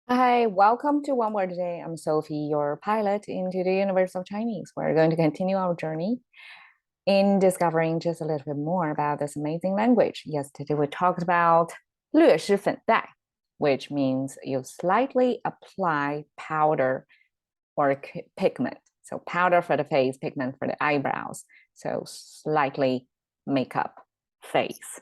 Hi, welcome to One Word a Day. I'm Sophie, your pilot into the universe of Chinese. We're going to continue our journey in discovering just a little bit more about this amazing language. Yesterday, we talked about 略施粉黛, which means you slightly apply powder or pigment. So powder for the face, pigment for the eyebrows. So slightly makeup face.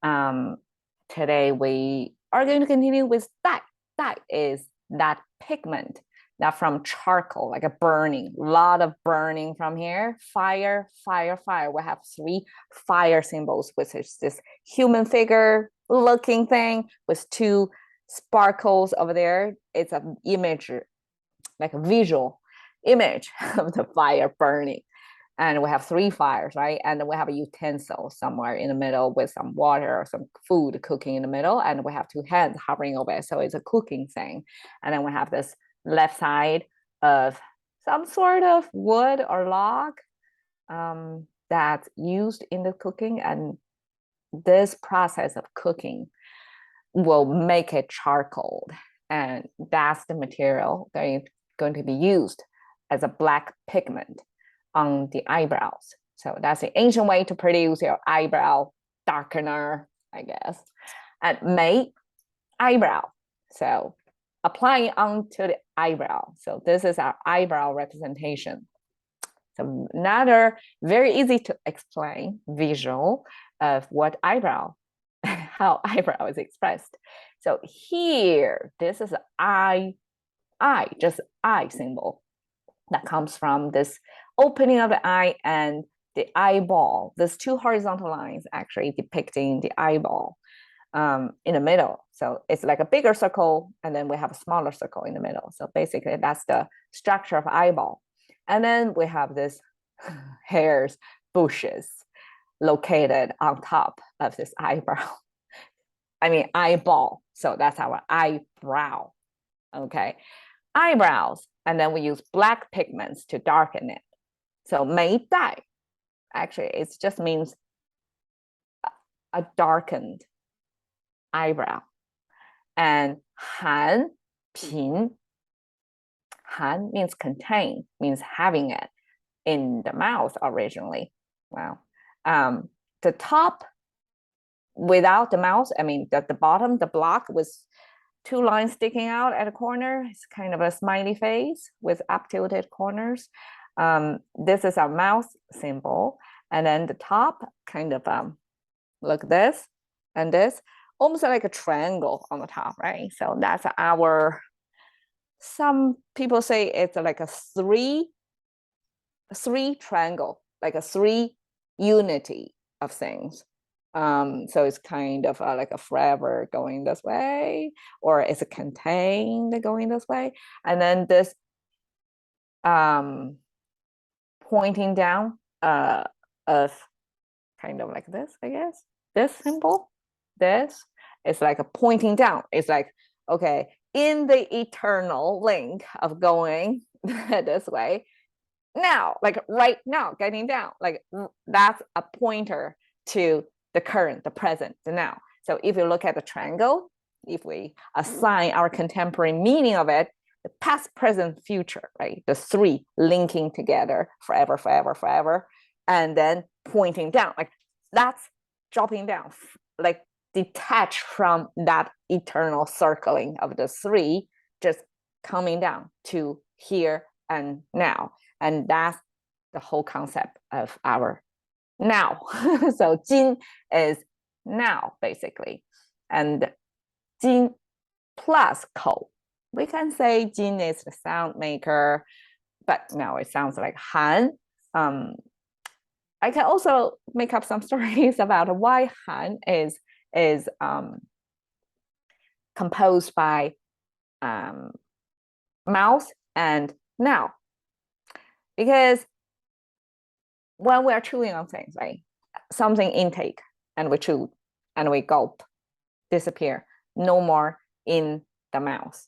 Today, we are going to continue with 黛. Dye is that pigment that from charcoal, like a burning, a lot of burning from here. Fire, fire, fire. We have three fire symbols, which is this human figure looking thing with two sparkles over there. It's an image, like a visual image of the fire burning. And we have three fires, right? And then we have a utensil somewhere in the middle with some water or some food cooking in the middle. And we have two hands hovering over it. So it's a cooking thing. And then we have this left side of some sort of wood or log that's used in the cooking. And this process of cooking will make it charcoal. And that's the material going to be used as a black pigment on the eyebrows. So that's the ancient way to produce your eyebrow darkener, I guess. And 眉, eyebrow. So applying onto the eyebrow. So this is our eyebrow representation. So another very easy to explain visual of what eyebrow, how eyebrow is expressed. So here, this is eye, just eye symbol that comes from this opening of the eye and the eyeball. There's two horizontal lines actually depicting the eyeball in the middle. So it's like a bigger circle, and then we have a smaller circle in the middle. So basically, that's the structure of eyeball. And then we have this hairs, bushes located on top of this eyebrow. I mean, eyeball. So that's our eyebrow. Okay. Eyebrows. And then we use black pigments to darken it. So 眉黛, actually, it just means a darkened eyebrow. And 含颦, 含 means contain, means having it in the mouth originally. Wow. The top without the mouth, I mean, the bottom, the block with two lines sticking out at a corner. It's kind of a smiley face with up tilted corners. This is our mouth symbol. And then the top kind of like this and this, almost like a triangle on the top, right? So that's our, some people say it's like a three triangle, like a three unity of things. So it's kind of like a forever going this way, or it's a contained going this way. And then this pointing down of kind of like this, I guess. This symbol, this is like a pointing down. It's like, okay, in the eternal link of going this way, now, like right now, getting down, like that's a pointer to the current, the present, the now. So if you look at the triangle, if we assign our contemporary meaning of it, the past, present, future, right? The three linking together forever, forever, forever, and then pointing down, like that's dropping down, like detached from that eternal circling of the three, just coming down to here and now. And that's the whole concept of our now. So 今 is now, basically. And 今 plus 口. We can say 今 is the sound maker, but now it sounds like 含. I can also make up some stories about why 含 is composed by mouth and now. Because when we are chewing on things, right? Something intake, and we chew, and we gulp, disappear, no more in the mouth.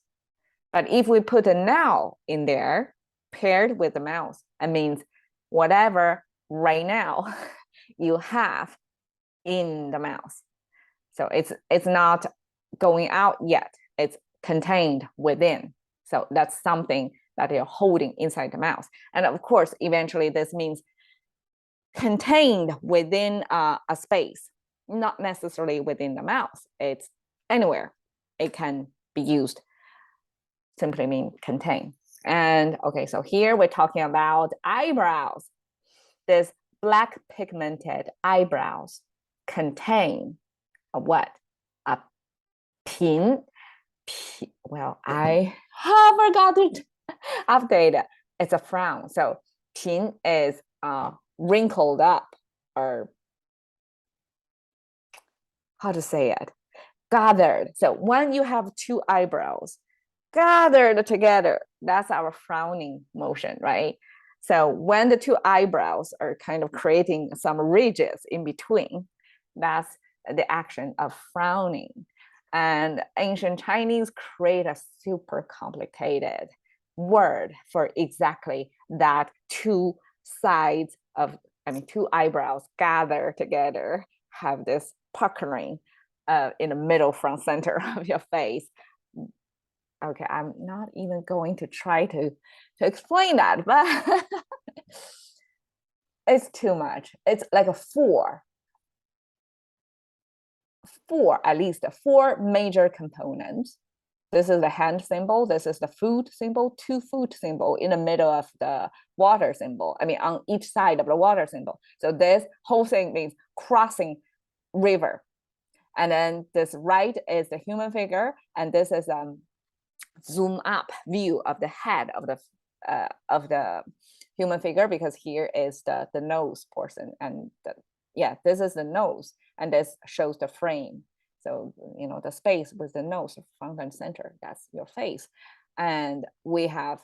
But if we put a now in there, paired with the mouth, it means whatever right now you have in the mouth. So it's not going out yet. It's contained within. So that's something that you're holding inside the mouth. And of course, eventually this means contained within a space, not necessarily within the mouth. It's anywhere it can be used, simply mean contain. And okay, so here we're talking about eyebrows. This black pigmented eyebrows contain a what? A pin. Well, I have forgotten to update it. It's a frown. So pin is wrinkled up, or how to say it? Gathered. So when you have two eyebrows gathered together, that's our frowning motion, right? So when the two eyebrows are kind of creating some ridges in between, that's the action of frowning. And ancient Chinese create a super complicated word for exactly that two sides of, two eyebrows gather together, have this puckering in the middle front center of your face. Okay, I'm not even going to try to explain that, but it's too much. It's like at least four major components. This is the hand symbol. This is the food symbol, two food symbol in the middle of the water symbol. On each side of the water symbol. So this whole thing means crossing river. And then this right is the human figure, and this is zoom up view of the head of the human figure, because here is the nose portion, and this is the nose, and this shows the frame. So the space with the nose front and center, that's your face. And we have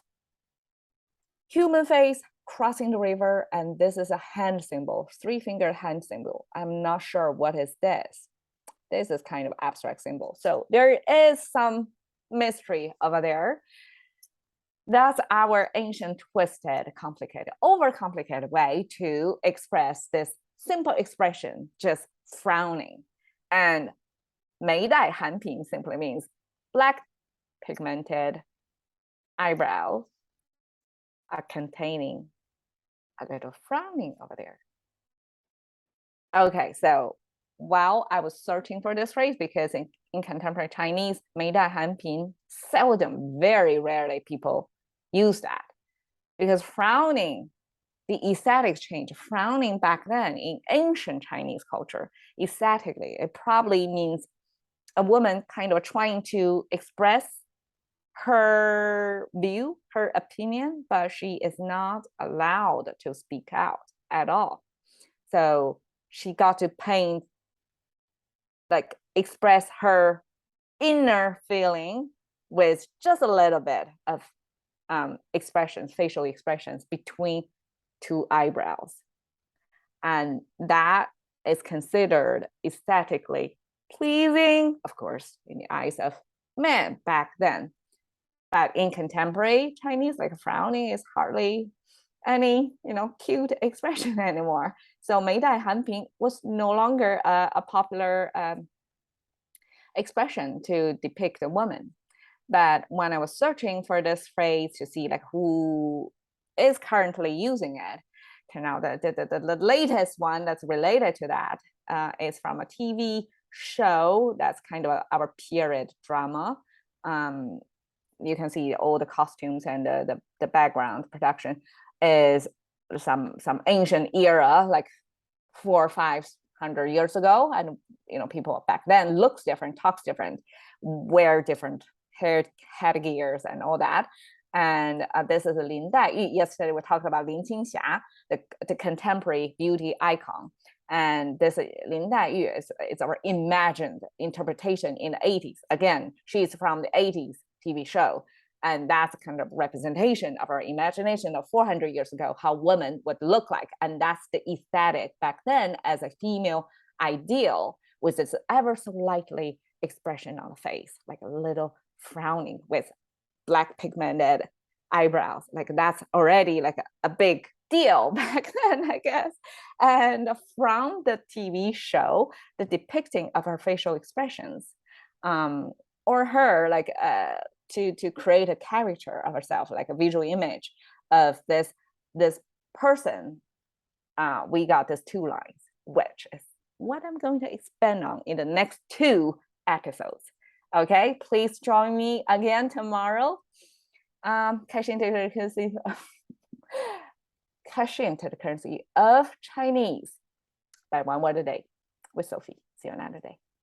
human face crossing the river, and this is a hand symbol, 3-finger hand symbol. I'm not sure what is this. This is kind of abstract symbol. So there is some mystery over there. That's our ancient, twisted, complicated, overcomplicated way to express this simple expression, just frowning. And 眉黛含颦 simply means black pigmented eyebrows are containing a little frowning over there. Okay, so while I was searching for this phrase, because in contemporary Chinese, 眉黛含颦 seldom, very rarely people use that, because frowning, the aesthetic change, frowning back then in ancient Chinese culture, aesthetically, it probably means a woman kind of trying to express her view, her opinion, but she is not allowed to speak out at all. So she got to paint, like express her inner feeling with just a little bit of expressions, facial expressions between two eyebrows. And that is considered aesthetically pleasing, of course, in the eyes of men back then. But in contemporary Chinese, like frowning is hardly any, cute expression anymore. So 眉黛含颦 was no longer a popular expression to depict a woman. But when I was searching for this phrase to see like who is currently using it, turned out that the latest one that's related to that is from a TV show that's kind of our period drama. You can see all the costumes and the background production is some ancient era, like 400 or 500 years ago, and people back then looks different, talks different, wear different headgears and all that. And this is a Lin Dai. Yesterday we talked about Lin Qingxia, the contemporary beauty icon. And this Lin Dai is our imagined interpretation in the 80s. Again, she's from the 80s TV show. And that's kind of representation of our imagination of 400 years ago, how women would look like. And that's the aesthetic back then as a female ideal, with this ever so lightly expression on the face, like a little frowning with black pigmented eyebrows. Like that's already like a big deal back then, I guess. And from the TV show, the depicting of her facial expressions, or her, like to create a character of herself, like a visual image of this person. We got these 2 lines, which is what I'm going to expand on in the next 2 episodes. Okay, please join me again tomorrow. Cash into the currency cash into the currency of Chinese by 1 word a day with Sophie. See you another day.